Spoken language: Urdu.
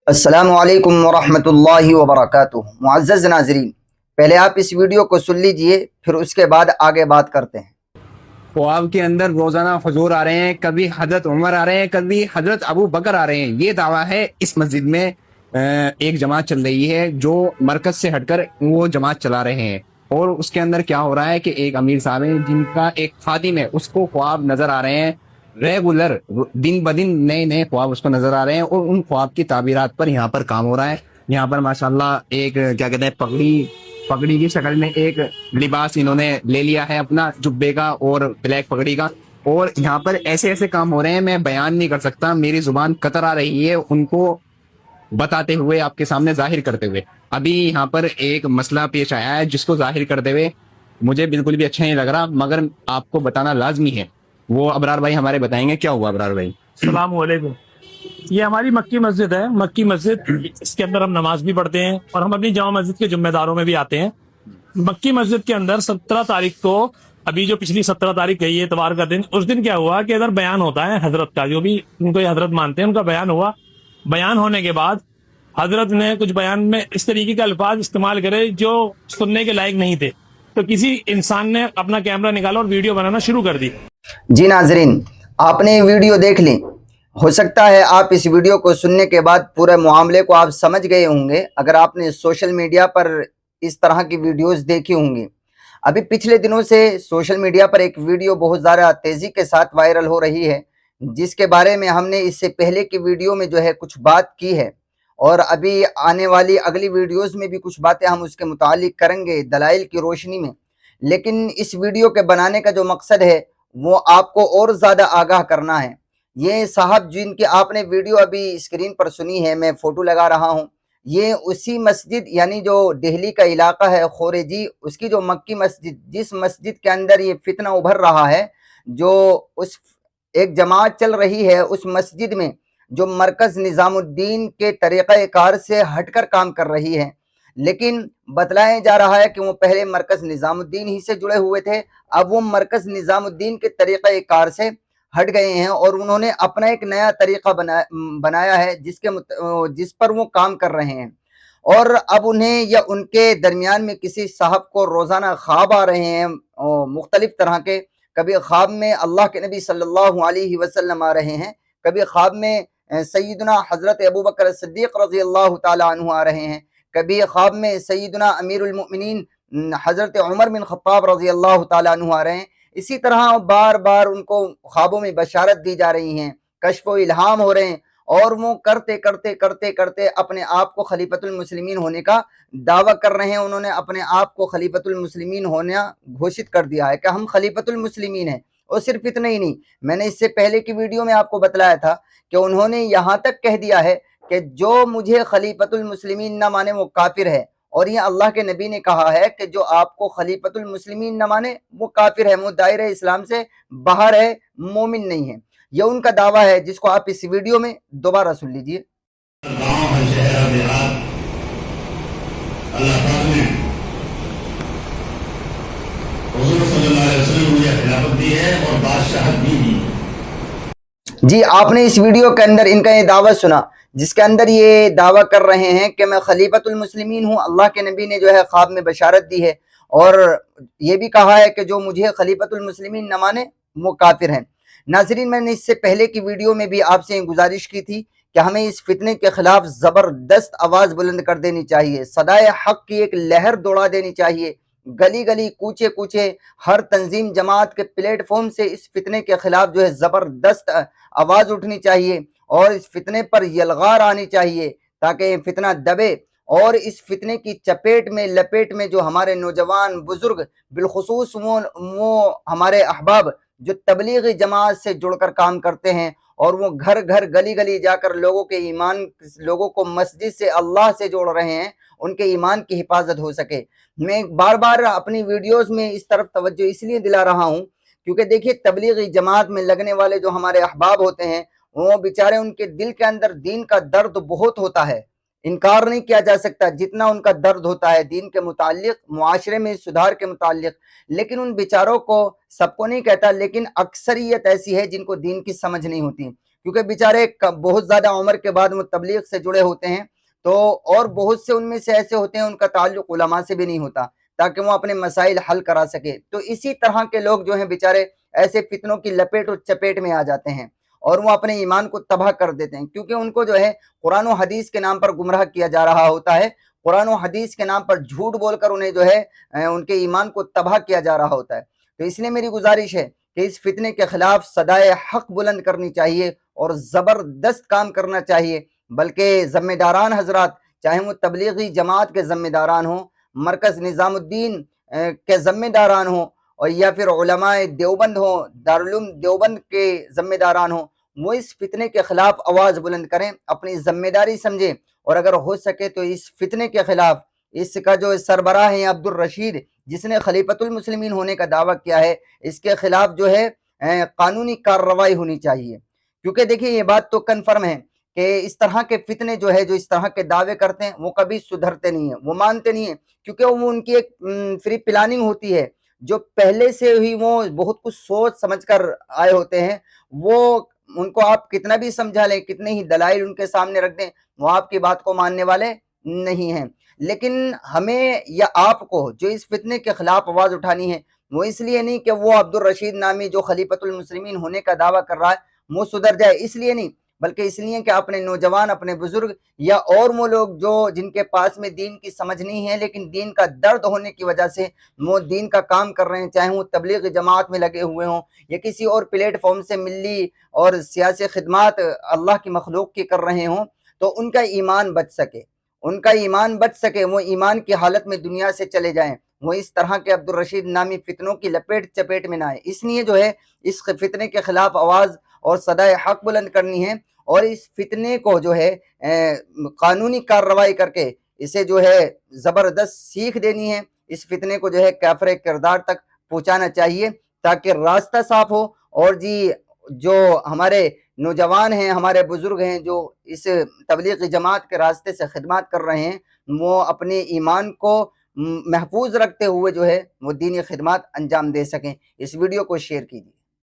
السلام علیکم ورحمۃ اللہ وبرکاتہ۔ معزز ناظرین، پہلے آپ اس ویڈیو کو سن لیجئے، پھر اس کے بعد آگے بات کرتے ہیں۔ خواب کے اندر روزانہ حضور آ رہے ہیں، کبھی حضرت عمر آ رہے ہیں، کبھی حضرت ابو بکر آ رہے ہیں۔ یہ دعویٰ ہے اس مسجد میں ایک جماعت چل رہی ہے جو مرکز سے ہٹ کر وہ جماعت چلا رہے ہیں، اور اس کے اندر کیا ہو رہا ہے کہ ایک امیر صاحب ہیں جن کا ایک خادم ہے، اس کو خواب نظر آ رہے ہیں ریگولر، دن بدن نئے نئے خواب اس کو نظر آ رہے ہیں، اور ان خواب کی تعبیرات پر یہاں پر کام ہو رہا ہے۔ یہاں پر ماشاءاللہ ایک کیا کہتے ہیں پگڑی کی شکل میں ایک لباس انہوں نے لے لیا ہے اپنا، جبے کا اور بلیک پگڑی کا، اور یہاں پر ایسے ایسے کام ہو رہے ہیں میں بیان نہیں کر سکتا، میری زبان قطر آ رہی ہے ان کو بتاتے ہوئے، آپ کے سامنے ظاہر کرتے ہوئے۔ ابھی یہاں پر ایک مسئلہ پیش آیا ہے جس کو ظاہر کرتے ہوئے مجھے بالکل بھی اچھا نہیں لگ رہا، مگر آپ کو بتانا لازمی ہے۔ وہ ابرار بھائی ہمارے بتائیں گے کیا ہوا۔ ابرار بھائی السلام علیکم۔ یہ ہماری مکی مسجد ہے، مکی مسجد، اس کے اندر ہم نماز بھی پڑھتے ہیں اور ہم اپنی جامع مسجد کے ذمہ داروں میں بھی آتے ہیں۔ مکی مسجد کے اندر 17 تاریخ کو، ابھی جو پچھلی 17 تاریخ گئی ہے اتوار کا دن، اس دن کیا ہوا کہ ادھر بیان ہوتا ہے حضرت کا، جو بھی ان کو یہ حضرت مانتے ہیں ان کا بیان ہوا۔ بیان ہونے کے بعد حضرت نے کچھ بیان میں اس طریقے کے الفاظ استعمال کرے جو سننے کے لائق نہیں تھے، تو کسی انسان نے اپنا کیمرہ نکالا اور ویڈیو بنانا شروع کر دی۔ جی ناظرین، آپ نے ویڈیو دیکھ لی، ہو سکتا ہے آپ اس ویڈیو کو سننے کے بعد پورے معاملے کو آپ سمجھ گئے ہوں گے اگر آپ نے سوشل میڈیا پر اس طرح کی ویڈیوز دیکھی ہوں گی۔ ابھی پچھلے دنوں سے سوشل میڈیا پر ایک ویڈیو بہت زیادہ تیزی کے ساتھ وائرل ہو رہی ہے، جس کے بارے میں ہم نے اس سے پہلے کی ویڈیو میں جو ہے کچھ بات کی ہے، اور ابھی آنے والی اگلی ویڈیوز میں بھی کچھ باتیں ہم اس کے متعلق کریں گے دلائل کی روشنی میں۔ لیکن اس ویڈیو کے بنانے کا جو مقصد ہے وہ آپ کو اور زیادہ آگاہ کرنا ہے۔ یہ صاحب جن کی آپ نے ویڈیو ابھی اسکرین پر سنی ہے، میں فوٹو لگا رہا ہوں، یہ اسی مسجد یعنی جو دہلی کا علاقہ ہے خورجی، اس کی جو مکی مسجد، جس مسجد کے اندر یہ فتنہ ابھر رہا ہے، جو اس ایک جماعت چل رہی ہے اس مسجد میں، جو مرکز نظام الدین کے طریقہ کار سے ہٹ کر کام کر رہی ہے۔ لیکن بتلایا جا رہا ہے کہ وہ پہلے مرکز نظام الدین ہی سے جڑے ہوئے تھے، اب وہ مرکز نظام الدین کے طریقہ کار سے ہٹ گئے ہیں، اور انہوں نے اپنا ایک نیا طریقہ بنایا ہے جس پر وہ کام کر رہے ہیں۔ اور اب انہیں یا ان کے درمیان میں کسی صاحب کو روزانہ خواب آ رہے ہیں مختلف طرح کے، کبھی خواب میں اللہ کے نبی صلی اللہ علیہ وسلم آ رہے ہیں، کبھی خواب میں سیدنا حضرت ابوبکر صدیق رضی اللہ تعالیٰ عنہ آ رہے ہیں، کبھی خواب میں سیدنا امیر المؤمنین حضرت عمر بن خطاب رضی اللہ تعالیٰ عنہ آ رہے ہیں۔ اسی طرح بار بار ان کو خوابوں میں بشارت دی جا رہی ہیں، کشف و الہام ہو رہے ہیں، اور وہ کرتے کرتے کرتے کرتے اپنے آپ کو خلیفۃ المسلمین ہونے کا دعویٰ کر رہے ہیں۔ انہوں نے اپنے آپ کو خلیفۃ المسلمین ہونا گھوشت کر دیا ہے کہ ہم خلیفۃ المسلمین ہیں۔ اور صرف اتنا ہی نہیں، میں نے اس سے پہلے کی ویڈیو میں آپ کو بتلایا تھا کہ انہوں نے یہاں تک کہہ دیا ہے کہ جو مجھے خلیفۃ المسلمین نہ مانے وہ کافر ہے، اور یہ اللہ کے نبی نے کہا ہے کہ جو آپ کو خلیفۃ المسلمین نہ مانے وہ کافر ہے، وہ دائرہ اسلام سے باہر ہے، مومن نہیں ہے۔ یہ ان کا دعویٰ ہے جس کو آپ اس ویڈیو میں دوبارہ سن لیجئے۔ گاؤں ہے، شہر دیہات، اللہ پاک نے حضور صلی اللہ علیہ وسلم مجھے خلافت دی ہے اور بادشاہت بھی دی ہے۔ جی، آپ نے اس ویڈیو کے اندر ان کا یہ دعویٰ سنا، جس کے اندر یہ دعویٰ کر رہے ہیں کہ میں خلیفۃ المسلمین ہوں، اللہ کے نبی نے جو ہے خواب میں بشارت دی ہے، اور یہ بھی کہا ہے کہ جو مجھے خلیفۃ المسلمین نہ مانے وہ کافر ہیں۔ ناظرین، میں نے اس سے پہلے کی ویڈیو میں بھی آپ سے یہ گزارش کی تھی کہ ہمیں اس فتنے کے خلاف زبردست آواز بلند کر دینی چاہیے، صدائے حق کی ایک لہر دوڑا دینی چاہیے، گلی گلی کوچے کوچے ہر تنظیم جماعت کے پلیٹ فارم سے اس فتنے کے خلاف جو ہے زبردست آواز اٹھنی چاہیے، اور اس فتنے پر یلغار آنی چاہیے تاکہ یہ فتنہ دبے، اور اس فتنے کی چپیٹ میں لپیٹ میں جو ہمارے نوجوان بزرگ، بالخصوص وہ ہمارے احباب جو تبلیغی جماعت سے جڑ کر کام کرتے ہیں، اور وہ گھر گھر گلی گلی جا کر لوگوں کو مسجد سے اللہ سے جوڑ رہے ہیں، ان کے ایمان کی حفاظت ہو سکے۔ میں بار بار اپنی ویڈیوز میں اس طرف توجہ اس لیے دلا رہا ہوں کیونکہ دیکھیے تبلیغی جماعت میں لگنے والے جو ہمارے احباب ہوتے ہیں، وہ بیچارے ان کے دل کے اندر دین کا درد بہت ہوتا ہے، انکار نہیں کیا جا سکتا جتنا ان کا درد ہوتا ہے دین کے متعلق، معاشرے میں سدھار کے متعلق، لیکن ان بیچاروں کو، سب کو نہیں کہتا لیکن اکثریت ایسی ہے جن کو دین کی سمجھ نہیں ہوتی، کیونکہ بیچارے بہت زیادہ عمر کے بعد وہ تبلیغ سے جڑے ہوتے ہیں، تو اور بہت سے ان میں سے ایسے ہوتے ہیں ان کا تعلق علماء سے بھی نہیں ہوتا تاکہ وہ اپنے مسائل حل کرا سکے، تو اسی طرح کے لوگ جو ہیں بیچارے ایسے فتنوں کی لپیٹ اور چپیٹ میں آ جاتے ہیں اور وہ اپنے ایمان کو تباہ کر دیتے ہیں، کیونکہ ان کو جو ہے قرآن و حدیث کے نام پر گمراہ کیا جا رہا ہوتا ہے، قرآن و حدیث کے نام پر جھوٹ بول کر انہیں جو ہے ان کے ایمان کو تباہ کیا جا رہا ہوتا ہے۔ تو اس لیے میری گزارش ہے کہ اس فتنے کے خلاف صدائے حق بلند کرنی چاہیے اور زبردست کام کرنا چاہیے، بلکہ ذمہ داران حضرات، چاہے وہ تبلیغی جماعت کے ذمہ داران ہوں، مرکز نظام الدین کے ذمہ داران ہوں، اور یا پھر علماء دیوبند ہوں، دارالعلوم دیوبند کے ذمہ داران ہوں، وہ اس فتنے کے خلاف آواز بلند کریں، اپنی ذمہ داری سمجھیں، اور اگر ہو سکے تو اس فتنے کے خلاف اس کا جو سربراہ ہے عبد الرشید، جس نے خلیفۃ المسلمین ہونے کا دعویٰ کیا ہے، اس کے خلاف جو ہے قانونی کارروائی ہونی چاہیے، کیونکہ دیکھیں یہ بات تو کنفرم ہے کہ اس طرح کے فتنے جو ہے جو اس طرح کے دعوے کرتے ہیں وہ کبھی سدھرتے نہیں ہیں، وہ مانتے نہیں ہیں، کیونکہ وہ ان کی ایک فری پلاننگ ہوتی ہے، جو پہلے سے ہی وہ بہت کچھ سوچ سمجھ کر آئے ہوتے ہیں، وہ ان کو آپ کتنا بھی سمجھا لیں، کتنے ہی دلائل ان کے سامنے رکھ دیں، وہ آپ کی بات کو ماننے والے نہیں ہیں۔ لیکن ہمیں یا آپ کو جو اس فتنے کے خلاف آواز اٹھانی ہے، وہ اس لیے نہیں کہ وہ عبد الرشید نامی جو خلیفۃ المسلمین ہونے کا دعویٰ کر رہا ہے وہ سدھر جائے، اس لیے نہیں، بلکہ اس لیے کہ اپنے نوجوان، اپنے بزرگ یا اور وہ لوگ جو جن کے پاس میں دین کی سمجھ نہیں ہے لیکن دین کا درد ہونے کی وجہ سے وہ دین کا کام کر رہے ہیں، چاہے وہ تبلیغ جماعت میں لگے ہوئے ہوں یا کسی اور پلیٹ فارم سے ملی اور سیاسی خدمات اللہ کی مخلوق کی کر رہے ہوں، تو ان کا ایمان بچ سکے، ان کا ایمان بچ سکے، وہ ایمان کی حالت میں دنیا سے چلے جائیں، وہ اس طرح کے عبد الرشید نامی فتنوں کی لپیٹ چپیٹ میں نہ آئے۔ اس لیے جو ہے اس فتنے کے خلاف آواز اور صدائے حق بلند کرنی ہے، اور اس فتنے کو جو ہے قانونی کارروائی کر کے اسے جو ہے زبردست سیکھ دینی ہے، اس فتنے کو جو ہے کافر کردار تک پہنچانا چاہیے تاکہ راستہ صاف ہو، اور جی جو ہمارے نوجوان ہیں، ہمارے بزرگ ہیں جو اس تبلیغی جماعت کے راستے سے خدمات کر رہے ہیں، وہ اپنے ایمان کو محفوظ رکھتے ہوئے جو ہے وہ دینی خدمات انجام دے سکیں۔ اس ویڈیو کو شیئر کیجیے۔